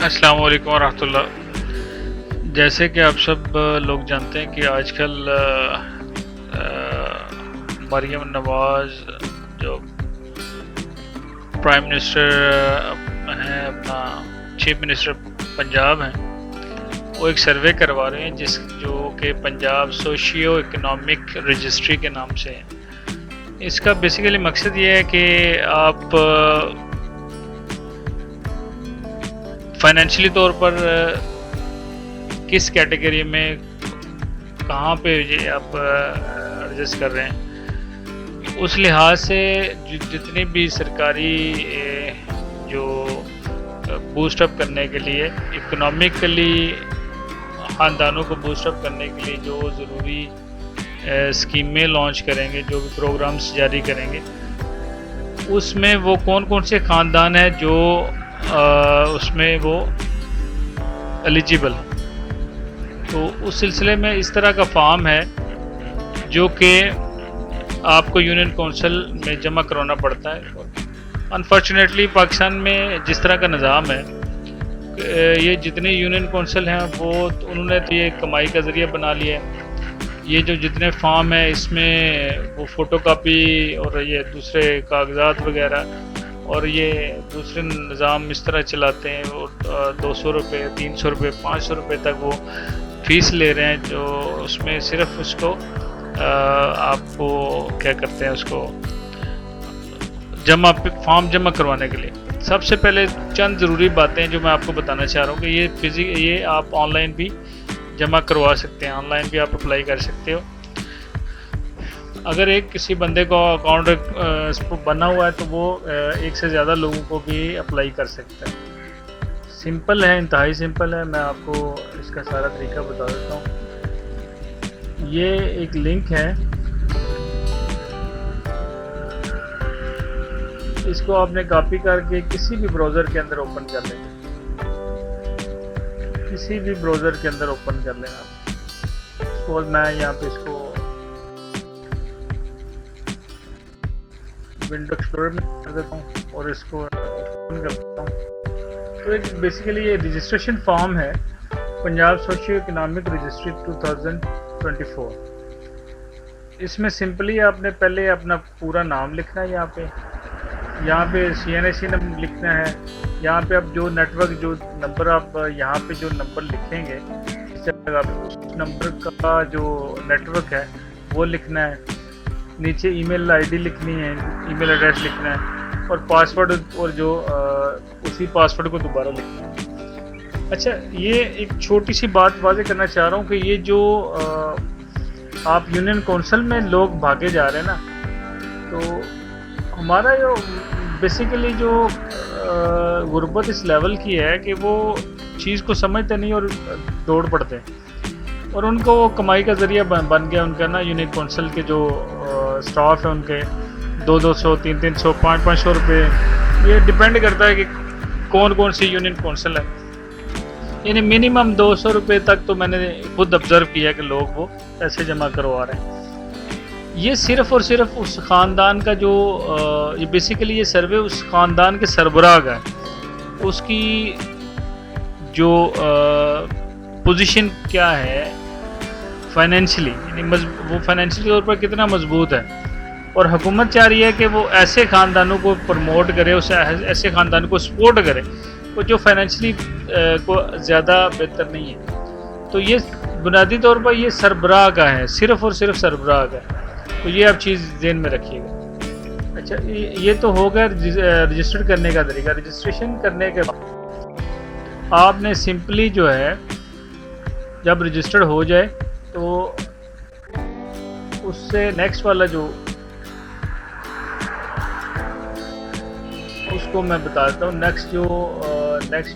अस्सलाम वालेकुम वरहमतुल्लाह। जैसे कि आप सब लोग जानते हैं कि आजकल मरियम नवाज़ जो प्राइम मिनिस्टर हैं, अपना चीफ मिनिस्टर पंजाब हैं, वो एक सर्वे करवा रहे हैं जो कि पंजाब सोशियो इकोनॉमिक रजिस्ट्री के नाम से है। इसका बेसिकली मकसद ये है कि आप फाइनेंशियली तौर पर किस कैटेगरी में कहाँ पे ये आप एडजस्ट कर रहे हैं, उस लिहाज से जितनी भी सरकारी जो बूस्टअप करने के लिए, इकोनॉमिकली ख़ानदानों को बूस्टअप करने के लिए जो ज़रूरी स्कीमें लॉन्च करेंगे, जो भी प्रोग्राम्स जारी करेंगे, उसमें वो कौन कौन से ख़ानदान हैं जो उसमें वो एलिजिबल है। तो उस सिलसिले में इस तरह का फॉर्म है जो कि आपको यूनियन काउंसिल में जमा करवाना पड़ता है। अनफॉर्चुनेटली पाकिस्तान में जिस तरह का निज़ाम है, ये जितने यूनियन काउंसिल हैं उन्होंने तो ये कमाई का ज़रिया बना लिया है। ये जो जितने फॉर्म है इसमें वो फ़ोटोकॉपी और ये दूसरे कागजात वगैरह और ये दूसरे निज़ाम इस तरह चलाते हैं। वो 200 रुपये, 300 रुपये, 500 रुपये तक वो फ़ीस ले रहे हैं, जो उसमें सिर्फ उसको आपको क्या करते हैं, उसको फॉर्म जमा करवाने के लिए। सबसे पहले चंद ज़रूरी बातें जो मैं आपको बताना चाह रहा हूँ कि ये आप ऑनलाइन भी जमा करवा सकते हैं, ऑनलाइन भी आप अप्लाई कर सकते हो। अगर किसी बंदे को अकाउंट बना हुआ है तो वो एक से ज़्यादा लोगों को भी अप्लाई कर सकता है। सिंपल है, इंतहाई सिंपल है। मैं आपको इसका सारा तरीका बता देता हूँ। ये एक लिंक है, इसको आपने कॉपी करके किसी भी ब्राउज़र के अंदर ओपन कर लेना, किसी भी ब्राउज़र के अंदर ओपन कर लेना। सपोज मैं यहाँ पे इसको विंडो एक्सप्लोरर में कर देता हूँ और इसको ओपन करता हूँ। तो एक बेसिकली ये रजिस्ट्रेशन फॉर्म है, पंजाब सोशियो इकोनॉमिक रजिस्ट्री 2024। इसमें सिंपली आपने पहले अपना पूरा नाम लिखना है, यहाँ पे CNSE नंबर लिखना है। यहाँ पे आप जो नेटवर्क जो नंबर आप यहाँ पे जो नंबर लिखेंगे, उस नंबर का जो नेटवर्क है वो लिखना है। नीचे ईमेल आईडी लिखनी है, ईमेल एड्रेस लिखना है और पासवर्ड, और जो उसी पासवर्ड को दोबारा लिखना है। अच्छा, ये एक छोटी सी बात वाज़ेह करना चाह रहा हूँ कि ये जो आप यूनियन काउंसिल में लोग भागे जा रहे हैं ना, तो हमारा जो बेसिकली जो गुर्बत इस लेवल की है कि वो चीज़ को समझते नहीं और दौड़ पड़ते हैं, और उनको वो कमाई का ज़रिया बन गया उनका ना। यूनियन काउंसिल के जो स्टाफ है उनके 200, 300, 500 रुपये, ये डिपेंड करता है कि कौन कौन सी यूनियन काउंसिल है। यानी मिनिमम 200 रुपये तक तो मैंने खुद ऑब्ज़र्व किया कि लोग वो पैसे जमा करवा रहे हैं। ये सिर्फ़ और सिर्फ उस ख़ानदान का जो ये बेसिकली ये सर्वे उस ख़ानदान के सरबराह का है, उसकी जो पोजीशन क्या है फाइनेंशियली, यानी वो फाइनेंशियली तौर पर कितना मजबूत है। और हुकूमत चाह रही है कि वो ऐसे ख़ानदानों को प्रमोट करे, उसे ऐसे ख़ानदानों को सपोर्ट करे वो जो फाइनेंशियली को ज़्यादा बेहतर नहीं है। तो ये बुनियादी तौर पर ये सरबराह का है, सिर्फ़ और सिर्फ सरबराह का है। तो ये आप चीज़ ज़हन में रखिएगा। अच्छा, ये तो हो गया रजिस्टर करने का तरीका। रजिस्ट्रेशन करने के बाद आपने सिंपली जो है, जब रजिस्टर्ड हो जाए तो उससे नेक्स्ट वाला जो, उसको मैं बता देता हूँ। नेक्स्ट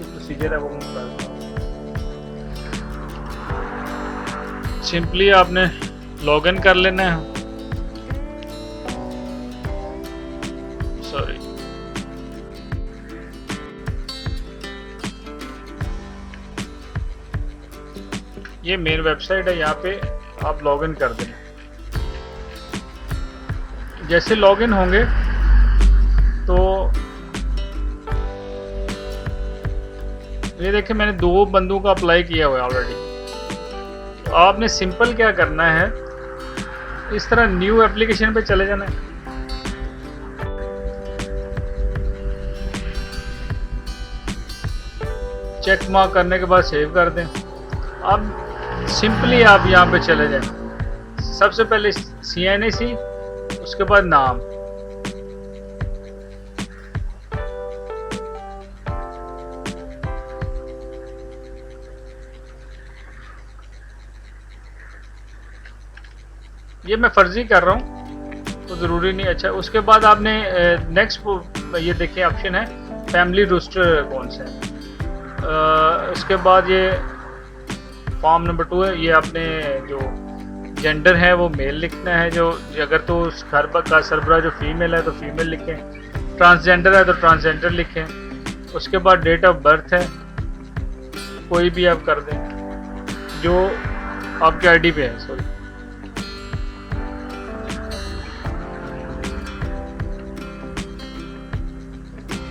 प्रोसीजर है वो मैं बता देता हूँ। सिंपली आपने लॉगिन कर लेना है। सॉरी, ये मेन वेबसाइट है, यहाँ पे आप लॉगिन कर देना। जैसे लॉगिन होंगे तो ये देखिए मैंने 2 बंदों का अप्लाई किया हुआ है ऑलरेडी। तो आपने सिंपल क्या करना है, इस तरह न्यू एप्लीकेशन पे चले जाना है। चेक मार्क करने के बाद सेव कर दें। अब सिंपली आप यहाँ पे चले जाएं। सबसे पहले CNAC, उसके बाद नाम। ये मैं फर्जी कर रहा हूँ तो ज़रूरी नहीं। अच्छा, उसके बाद आपने नेक्स्ट ये देखिए ऑप्शन है फैमिली रजिस्टर कौन सा है। उसके बाद ये फॉर्म नंबर 2 है, ये आपने जो जेंडर है वो मेल लिखना है। जो अगर तो उस घर का सरबरा जो फीमेल है तो फीमेल लिखें, ट्रांसजेंडर है तो ट्रांसजेंडर लिखें। उसके बाद डेट ऑफ बर्थ है कोई भी आप कर दें जो आपके ID पे है। सॉरी,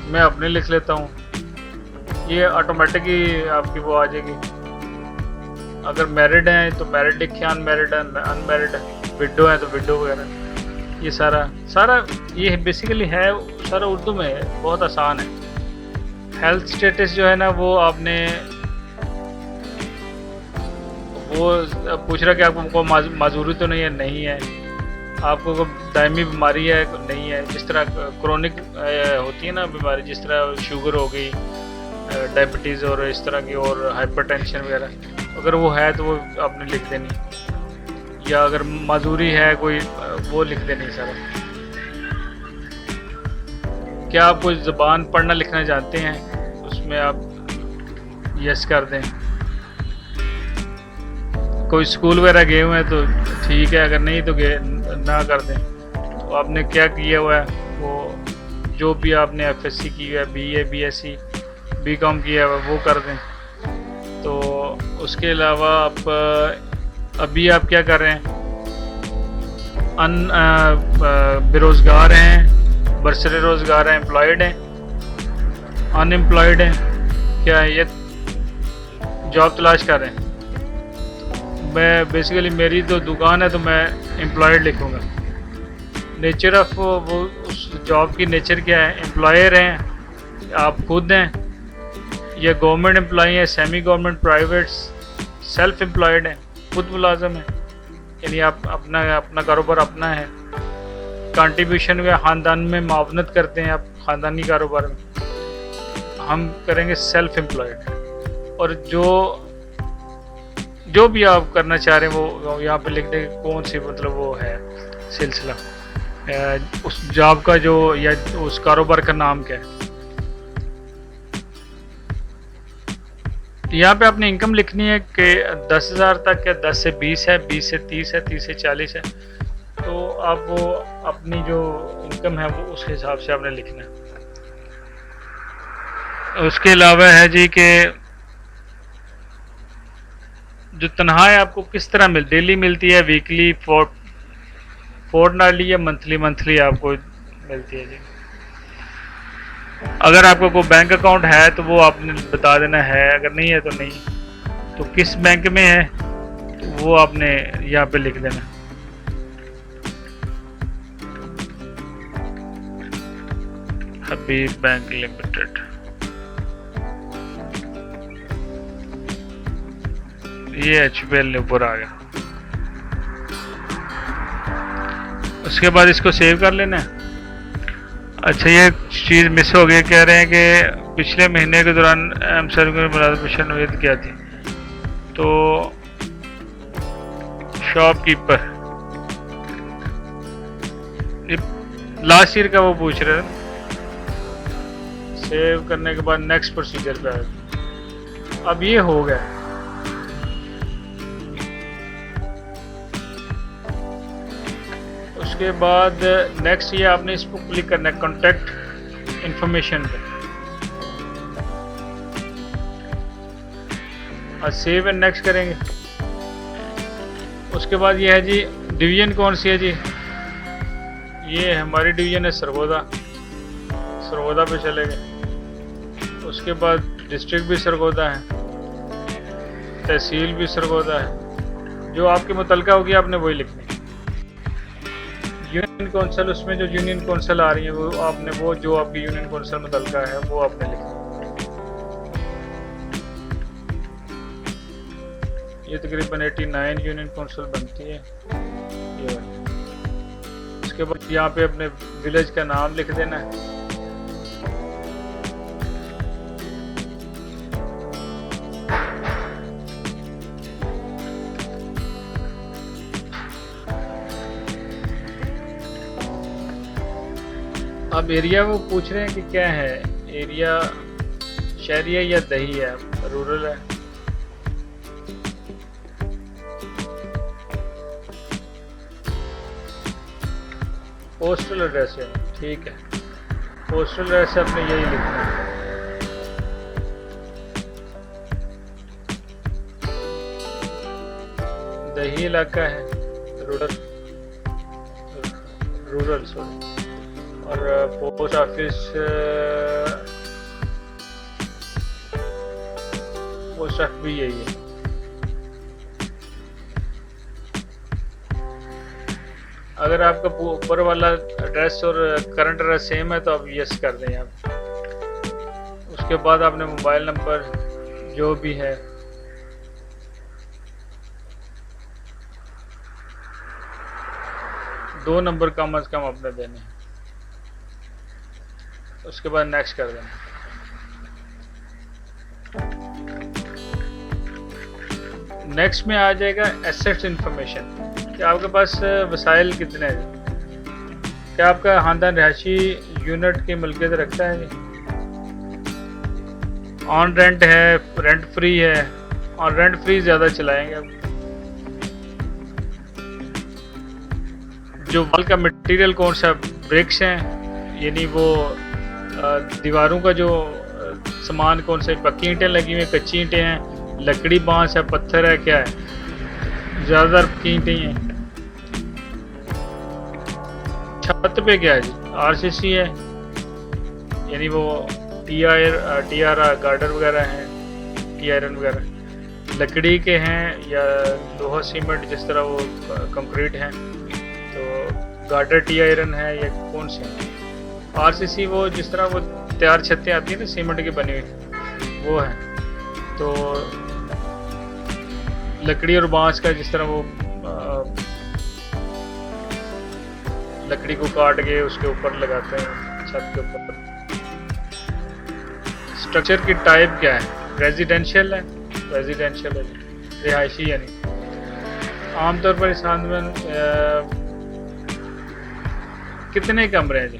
मैं अपने लिख लेता हूँ। ये ऑटोमेटिक ही आपकी वो आ जाएगी। अगर मैरिड हैं तो मैरिड लिखे, अनमैरिड है अनमैरिड, विडो है तो विडो वगैरह। ये सारा ये बेसिकली है सारा उर्दू में है, बहुत आसान है। हेल्थ स्टेटस जो है ना वो आपने वो पूछ रहा कि आपको माजूरी तो नहीं है, नहीं है। आपको कोई दायमी बीमारी है, नहीं है। जिस तरह क्रोनिक होती है ना बीमारी, जिस तरह शुगर हो गई, डायबिटीज़ और इस तरह की, और हाइपरटेंशन वगैरह, अगर वो है तो वो आपने लिख देनी। या अगर माजूरी है कोई, वो लिख देनी सारा। क्या आप कोई ज़बान पढ़ना लिखना जानते हैं, उसमें आप यस कर दें। कोई स्कूल वगैरह गए हुए हैं तो ठीक है, अगर नहीं तो ना कर दें। तो आपने क्या किया हुआ है, वो जो भी आपने FSC की है, BA BSc BCom किया हुआ वो कर दें। तो उसके अलावा आप अभी आप क्या कर रहे हैं, बेरोज़गार हैं, बरसरे रोज़गार हैं, एम्प्लॉयड हैं, अनएम्प्लॉयड हैं, क्या ये जॉब तलाश कर रहे हैं। मैं बेसिकली मेरी तो दुकान है तो मैं एम्प्लॉयड लिखूँगा। नेचर ऑफ वो उस जॉब की नेचर क्या है, एम्प्लॉयर हैं आप खुद हैं, या गवर्नमेंट एम्प्लॉय हैं, semi government, private, self employed हैं, खुद मुलाजम हैं, यानी आप अपना कारोबार अपना है। कंट्रीब्यूशन में ख़ानदान में मावनत करते हैं आप ख़ानदानी कारोबार में, हम करेंगे सेल्फ एम्प्लॉयड। और जो भी आप करना चाह रहे हैं वो यहाँ पे लिख दें कौन सी मतलब वो है सिलसिला, उस जॉब का जो या उस कारोबार का नाम क्या है। यहाँ पे आपने इनकम लिखनी है कि 10,000 तक है, 10 से 20 है, 20 से 30 है, 30 से 40 है। तो आप वो अपनी जो इनकम है वो उस हिसाब से आपने लिखना है। उसके अलावा है जी कि जो तनख्वाह आपको किस तरह डेली मिलती है, वीकली, फोर्टनाइटली या मंथली आपको मिलती है जी। अगर आपको कोई बैंक अकाउंट है तो वो आपने बता देना है, अगर नहीं है तो नहीं। तो किस बैंक में है तो वो आपने यहाँ पे लिख देना। हबीब बैंक लिमिटेड, ये HBL ने ऊपर आ गया। उसके बाद इसको सेव कर लेना है। अच्छा, ये चीज़ मिस हो गई, कह रहे हैं कि पिछले महीने के दौरान एमसर में मुलाजमत नवीद क्या थी। तो शॉपकीपर, ये लास्ट ईयर का वो पूछ रहे हैं। सेव करने के बाद नेक्स्ट प्रोसीजर पे आएगा। अब ये हो गया। उसके बाद नेक्स्ट ये आपने इसको क्लिक करना है कॉन्टैक्ट इन्फॉर्मेशन पे, और सेव एंड नेक्स्ट करेंगे। उसके बाद ये है जी डिवीज़न कौन सी है जी, ये हमारी डिवीज़न है सरगोदा पे चले गए। उसके बाद डिस्ट्रिक्ट भी सरगोदा है, तहसील भी सरगोदा है। जो आपके मुतलका होगी आपने वही लिखनी है। यूनियन कौंसिल, उसमें जो यूनियन कौंसिल आ रही है वो आपने वो जो आपकी यूनियन कौंसिल मुतलका है वो आपने लिखना है। ये तकरीबन 89 यूनियन कौंसिल बनती है ये वाली। उसके बाद यहाँ पे अपने विलेज का नाम लिख देना है। अब एरिया वो पूछ रहे हैं कि क्या है, एरिया शहरी है या दही है, रूरल है। पोस्टल एड्रेस है, ठीक है। पोस्टल एड्रेस आपने यही लिखना है। दही इलाका है, रूरल सॉरी। और पोस्ट ऑफिस भी यही है। अगर आपका ऊपर वाला एड्रेस और करंट एड्रेस सेम है तो आप यस कर दें आप। उसके बाद आपने मोबाइल नंबर जो भी है दो नंबर कम से कम आपने देने हैं। उसके बाद नेक्स्ट कर देना। नेक्स्ट में आ जाएगा एसेट्स इंफॉर्मेशन कि आपके पास वसाइल कितने हैं। क्या आपका खानदान रिहायशी यूनिट की मिल्कियत रखता है? ऑन रेंट है, रेंट फ्री है। और रेंट फ्री ज़्यादा चलाएंगे। जो वाल का मटेरियल कौन सा, ब्रिक्स हैं यानी वो दीवारों का जो सामान कौन सा, पक्की ईंटें लगी हुई हैं, कच्ची ईंटें हैं, लकड़ी, बांस है, पत्थर है, क्या है? ज़्यादातर पक्की ईंटें हैं। छत पे क्या है जी? आरसीसी है यानी वो टीआर गार्डर वगैरह हैं, टी आयरन वगैरह लकड़ी के हैं या लोहा सीमेंट जिस तरह वो कंक्रीट हैं तो गार्डर टी आयरन है या कौन से हैं? आरसीसी वो जिस तरह वो तैयार छतें आती हैं ना सीमेंट की बनी हुई वो है। तो लकड़ी और बांस का जिस तरह वो लकड़ी को काट के उसके ऊपर लगाते हैं छत के ऊपर। स्ट्रक्चर की टाइप क्या है? रेजिडेंशियल है, रेजिडेंशियल है, रिहायशी यानी। आमतौर पर इस खानदान में कितने कमरे हैं जी?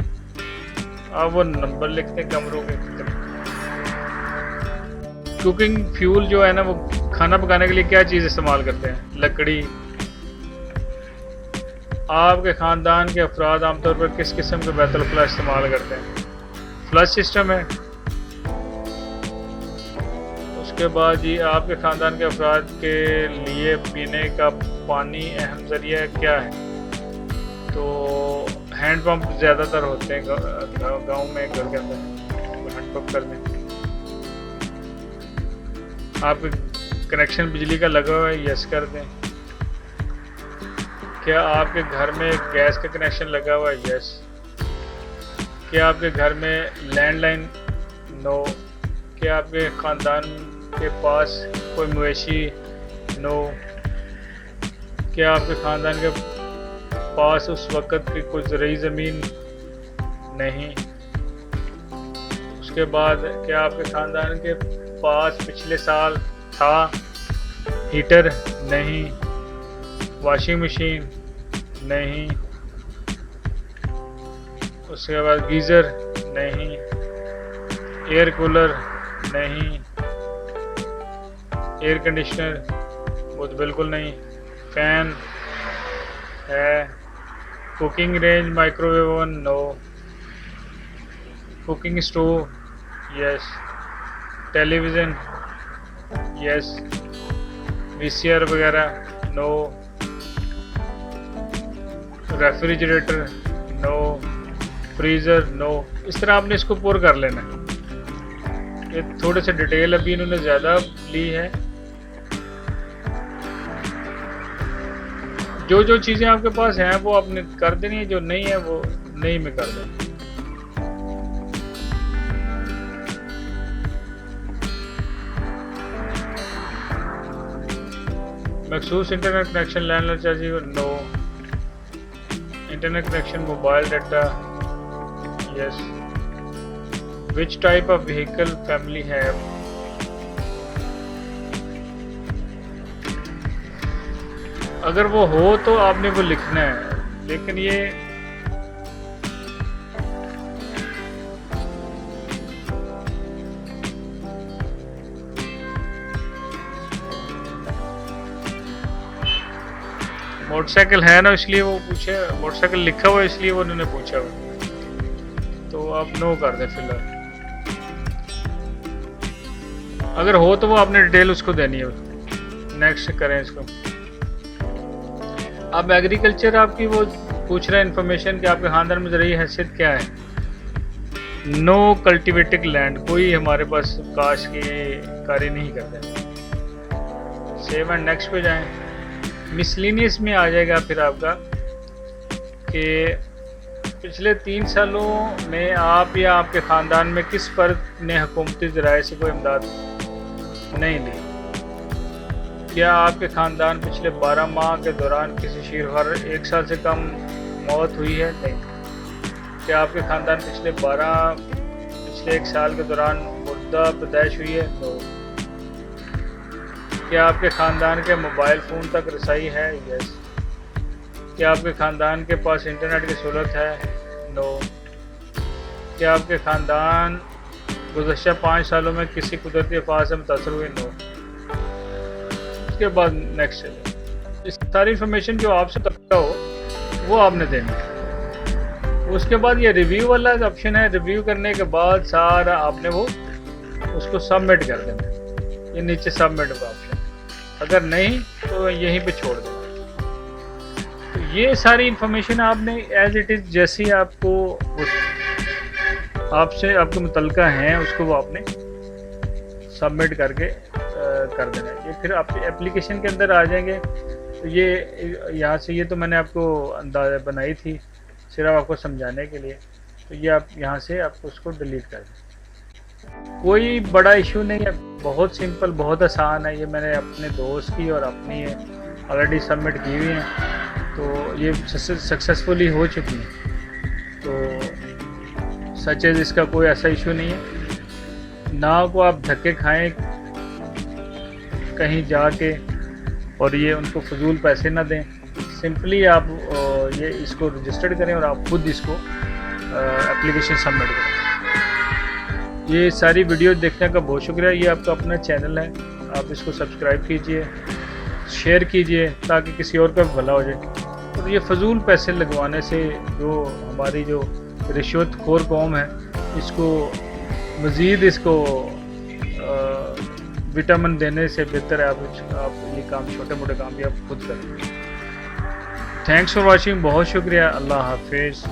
आप वो नंबर लिखते हैं कमरों के कितने। कुकिंग फ्यूल जो है ना वो खाना पकाने के लिए क्या चीज़ इस्तेमाल करते हैं? लकड़ी। आपके ख़ानदान के अफराद आमतौर पर किस किस्म के बैतुल खुला इस्तेमाल करते हैं? फ्लश सिस्टम है। उसके बाद जी आपके ख़ानदान के अफराद के लिए पीने का पानी अहम ज़रिया क्या है? तो हैंड पंप ज़्यादातर होते हैं गांव में, घर के अंदर हैंड पंप कर दें। आपके कनेक्शन बिजली का लगा हुआ है, यस कर दें। क्या आपके घर में गैस का कनेक्शन लगा हुआ है? यस। क्या आपके घर में लैंडलाइन? नो। क्या आपके ख़ानदान के पास कोई मवेशी? नो। क्या आपके ख़ानदान के पास उस वक़्त की कोई ज़रूरी ज़मीन? नहीं। उसके बाद क्या आपके ख़ानदान के पास पिछले साल था हीटर? नहीं। Washing machine? नहीं। उसके बाद गीज़र? नहीं। Air cooler? नहीं। Air conditioner? वो तो बिल्कुल नहीं। फैन है। Cooking range, microwave oven? No. Cooking stove? Yes. Television? Yes. VCR वगैरह? No. Refrigerator? No. Freezer? No. इस तरह आपने इसको पुर कर लेना है। ये थोड़े से डिटेल अभी इन्होंने ज़्यादा ली है। जो जो चीज़ें आपके पास हैं वो आपने कर देनी है, जो नहीं है वो नहीं में कर दें। मखसूस इंटरनेट कनेक्शन लेना चाहिए, no. Internet connection, mobile data, yes. Which type of vehicle family है, अगर वो हो तो आपने वो लिखना है, लेकिन ये मोटरसाइकिल है ना, इसलिए वो पूछे, मोटरसाइकिल लिखा हुआ है इसलिए वो उन्होंने पूछा हुआ, तो आप नो कर दें फिलहाल। अगर हो तो वो आपने डिटेल उसको देनी है। नेक्स्ट करें इसको। अब एग्रीकल्चर आपकी वो पूछ रहा है इन्फॉर्मेशन कि आपके खानदान में ज़रूरी हैसियत क्या है। नो कल्टिवेटेड लैंड, कोई हमारे पास काश के कार्य नहीं करते। सेव एंड नेक्स्ट पे जाएं। मिसलिनियस में आ जाएगा फिर आपका कि पिछले 3 सालों में आप या आपके ख़ानदान में किस फर्द ने हुकूमती ज़राए से कोई इमदाद नहीं ली। क्या आपके ख़ानदान पिछले 12 माह के दौरान किसी शीरहर 1 साल से कम मौत हुई है? नहीं। क्या आपके ख़ानदान पिछले 1 साल के दौरान मुर्दा पैदाइश हुई है? नो। क्या आपके ख़ानदान के मोबाइल फ़ोन तक रसाई है? यस। क्या आपके ख़ानदान के पास इंटरनेट की सहूलत है? नो। क्या आपके ख़ानदान गुज़श्ता 5 सालों में किसी कुदरती आफत से मुतासर हुए? नो। उसके बाद नेक्स्ट चलिए। इस सारी इन्फॉर्मेशन जो आपसे पता हो वो आपने देनी है। उसके बाद ये रिव्यू वाला ऑप्शन है, रिव्यू करने के बाद सारा आपने वो उसको सबमिट कर देना। ये नीचे सबमिट का ऑप्शन, अगर नहीं तो यहीं पे छोड़ देना। तो ये सारी इन्फॉर्मेशन आपने एज इट इज़ जैसी आपको आपसे आपके मुतल्लिका हैं उसको वो आपने सबमिट करके कर देना है। ये फिर आप एप्लीकेशन के अंदर आ जाएंगे। तो ये यहाँ से, ये तो मैंने आपको अंदाज़ा बनाई थी सिर्फ आपको समझाने के लिए। तो ये आप यहाँ से आपको उसको डिलीट कर दें। कोई बड़ा इशू नहीं है, बहुत सिंपल, बहुत आसान है। ये मैंने अपने दोस्त की और अपनी ऑलरेडी सबमिट की हुई हैं, तो ये सक्सेसफुली हो चुकी हैं। तो सच है, इसका कोई ऐसा इशू नहीं है। ना को आप धक्के खाएं कहीं जाके और ये उनको फजूल पैसे ना दें। सिंपली आप ये इसको रजिस्टर्ड करें और आप खुद इसको एप्लीकेशन सबमिट करें। ये सारी वीडियो देखने का बहुत शुक्रिया। ये आपका अपना चैनल है, आप इसको सब्सक्राइब कीजिए, शेयर कीजिए ताकि किसी और का भला हो जाए। और ये फजूल पैसे लगवाने से जो हमारी जो रिश्वतखोर कौम है, इसको मज़ीद इसको विटामिन देने से बेहतर है आप ये काम, छोटे मोटे काम भी आप खुद करें। थैंक्स फॉर वॉचिंग, बहुत शुक्रिया। अल्लाह हाफिज़।